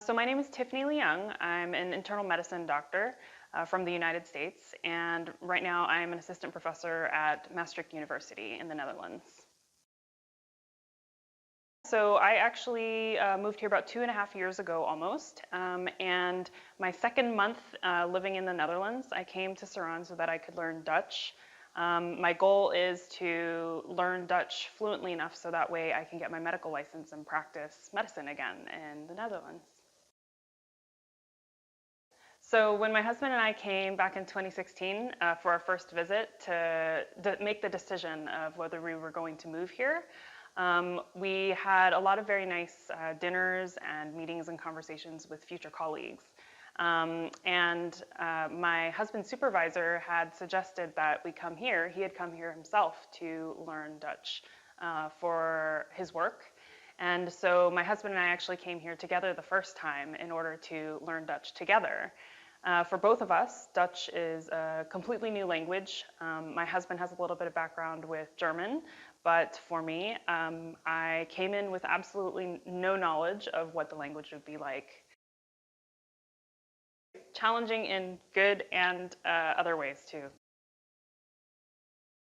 So my name is Tiffany Young. I'm an internal medicine doctor from the United States, and right now I'm an assistant professor at Maastricht University in the Netherlands. So I actually moved here about 2.5 years ago almost, and my second month living in the Netherlands, I came to CERAN so that I could learn Dutch. My goal is to learn Dutch fluently enough so that way I can get my medical license and practice medicine again in the Netherlands. So when my husband and I came back in 2016 for our first visit to make the decision of whether we were going to move here, we had a lot of very nice dinners and meetings and conversations with future colleagues. My husband's supervisor had suggested that we come here. He had come here himself to learn Dutch for his work. And so my husband and I actually came here together the first time in order to learn Dutch together. For both of us, Dutch is a completely new language. My husband has a little bit of background with German, but for me, I came in with absolutely no knowledge of what the language would be like. Challenging in good and other ways too.